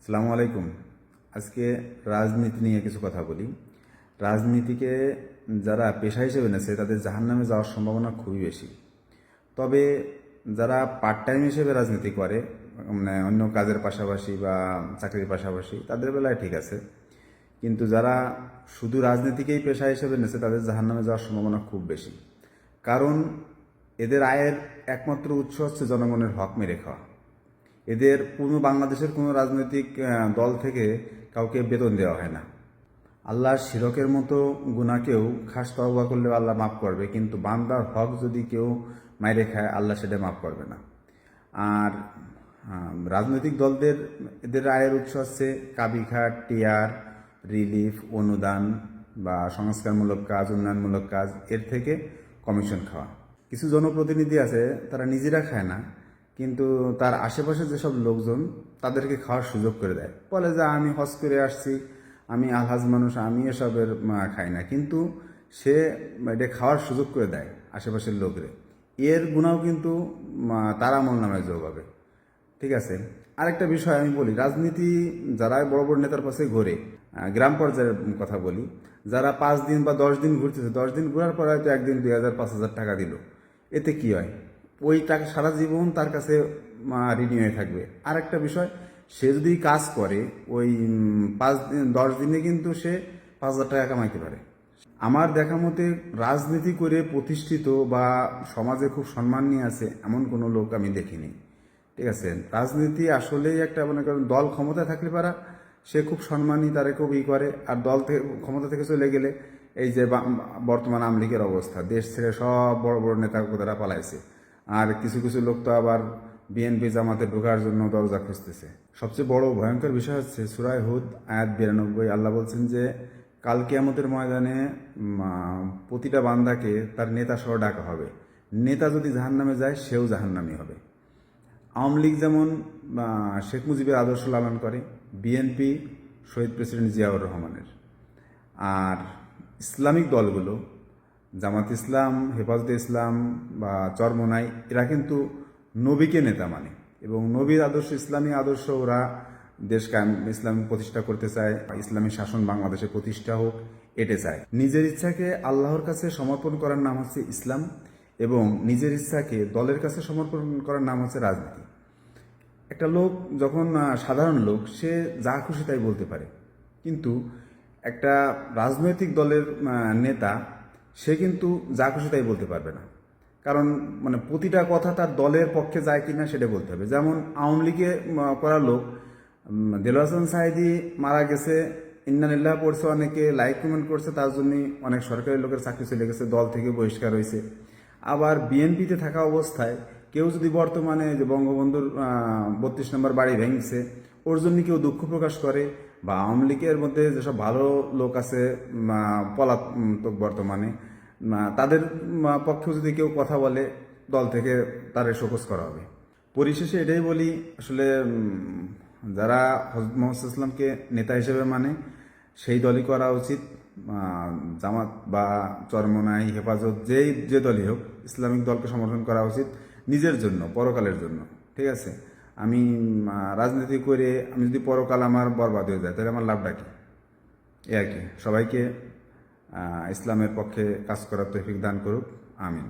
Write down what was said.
আসসালামু আলাইকুম। আজকে রাজনীতি নিয়ে কিছু কথা বলি। রাজনীতিকে যারা পেশা হিসেবে নেছে তাদের জাহান্নামে যাওয়ার সম্ভাবনা খুবই বেশি। তবে যারা পার্ট টাইম হিসেবে রাজনীতি করে, মানে অন্য কাজের পাশাপাশি বা চাকরির পাশাপাশি, তাদের বেলায় ঠিক আছে। কিন্তু যারা শুধু রাজনীতিকেই পেশা হিসেবে নেছে তাদের জাহান্নামে যাওয়ার সম্ভাবনা খুব বেশি। কারণ এদের আয়ের একমাত্র উৎস হচ্ছে জনগণের হক মেরে খাওয়া। এদের কোনো বাংলাদেশের কোনো রাজনৈতিক দল থেকে কাউকে বেতন দেওয়া হয় না। আল্লাহর শিরকের মতো গুনাহকেও খাস তওবা করলে আল্লাহ মাফ করবে, কিন্তু বান্দার হক যদি কেউ মাইরে খায় আল্লাহ সেটা মাফ করবে না। আর রাজনৈতিক দলদের এদের আয়ের উৎস হচ্ছে কাবিঘাট, টিআর, রিলিফ, অনুদান বা সংস্কারমূলক কাজ, উন্নয়নমূলক কাজ, এর থেকে কমিশন খাওয়া। কিছু জনপ্রতিনিধি আছে তারা নিজেরা খায় না, কিন্তু তার আশেপাশে যেসব লোকজন তাদেরকে খাওয়ার সুযোগ করে দেয়। বলে যে আমি হজ করে আসছি, আমি আলহাজ মানুষ, আমি এসবের খাই না, কিন্তু সে এটা খাওয়ার সুযোগ করে দেয় আশেপাশের লোকরে। এর গুণাও কিন্তু তার আমল নামায় যোগ হবে। ঠিক আছে। আরেকটা বিষয় আমি বলি, রাজনীতি যারা বড় বড় নেতার পাশে ঘোরে, গ্রাম পর্যায়ের কথা বলি, যারা 5 দিন বা 10 দিন ঘুরতেছে, 10 দিন ঘোরার পর হয়তো 1 দিন 2,000 5,000 টাকা দিল, এতে কি হয়? ওই টাকা সারা জীবন তার কাছে ঋণী হয়ে থাকবে। আর একটা বিষয়, সে যদি কাজ করে ওই 5 দিন 10 দিনে কিন্তু সে 5,000 টাকা কামাইতে পারে। আমার দেখা মতে রাজনীতি করে প্রতিষ্ঠিত বা সমাজে খুব সম্মান নিয়ে আছে এমন কোনো লোক আমি দেখিনি। ঠিক আছে। রাজনীতি আসলেই একটা, মনে করেন, দল ক্ষমতায় থাকলে পারা সে খুব সম্মানী, তারে খুব করে। আর দল থেকে ক্ষমতা থেকে চলে গেলে এই যে বর্তমান আওয়ামী লীগের অবস্থা, দেশ ছেড়ে সব বড় বড় নেতা কোথারা পালাইছে। আর কিছু কিছু লোক তো আবার বিএনপি জামাতে ঢোকার জন্য দরজা খুঁজতেছে। সবচেয়ে বড় ভয়ঙ্কর বিষয় হচ্ছে সূরা হুদ আয়াত 92। আল্লাহ বলছেন যে কাল কিয়ামতের ময়দানে প্রতিটা বান্দাকে তার নেতা সহ ডাকা হবে। নেতা যদি জাহান্নামে যায় সেও জাহান্নামী হবে। আওয়ামী লীগ যেমন শেখ মুজিবের আদর্শ লালন করে, বিএনপি শহীদ প্রেসিডেন্ট জিয়াউর রহমানের। আর ইসলামিক দলগুলো জামাত ইসলাম, হেফাজতে ইসলাম বা চরমোনাই, এরা কিন্তু নবীকে নেতা মানে, এবং নবীর আদর্শ, ইসলামী আদর্শ, ওরা দেশ কায়েম ইসলামী প্রতিষ্ঠা করতে চায়, ইসলামী শাসন বাংলাদেশে প্রতিষ্ঠা হোক, এটে চায়। নিজের ইচ্ছাকে আল্লাহর কাছে সমর্পণ করার নাম হচ্ছে ইসলাম, এবং নিজের ইচ্ছাকে দলের কাছে সমর্পণ করার নাম হচ্ছে রাজনীতি। একটা লোক যখন সাধারণ লোক, সে যা খুশি তাই বলতে পারে, কিন্তু একটা রাজনৈতিক দলের নেতা, সে কিন্তু যা খুশি তাই বলতে পারবে না। কারণ প্রতিটা কথা তার দলের পক্ষে যায় কিনা সেটা বলতে হবে। যেমন আওয়ামী লীগে করা লোক দেলোয়ার হোসেন সাঈদী মারা গেছে, ইন্নালিল্লাহ পড়ছে, অনেকে লাইক কমেন্ট করছে, তার জন্যই অনেক সরকারি লোকের চাকরি চলে গেছে, দল থেকে বহিষ্কার হয়েছে। আবার বিএনপিতে থাকা অবস্থায় কেউ যদি বর্তমানে যে বঙ্গবন্ধুর 32 নম্বর বাড়ি ভেঙেছে ওর জন্য কেউ দুঃখ প্রকাশ করে, বা আওয়ামী লীগের মধ্যে যেসব ভালো লোক আছে পলাতক বর্তমানে, তাদের পক্ষেও যদি কেউ কথা বলে, দল থেকে তারে শোকজ করা হবে। পরিশেষে এটাই বলি, আসলে যারা হযরত মুহাম্মদ সাল্লাল্লাহু আলাইহি ওয়াসাল্লামকে নেতা হিসেবে মানে সেই দলই করা উচিত। জামাত বা চরমোনাই, হেফাজত, যে দলই হোক, ইসলামিক দলকে সমর্থন করা উচিত নিজের জন্য, পরকালের জন্য। ঠিক আছে। আমি রাজনীতি করে আমি যদি পরকাল আমার বরবাদ হয়ে যায়, তাহলে আমার লাভটা কি? এ আর কি। সবাইকে ইসলামের পক্ষে কাজ করার তৌফিক দান করুক। আমিন।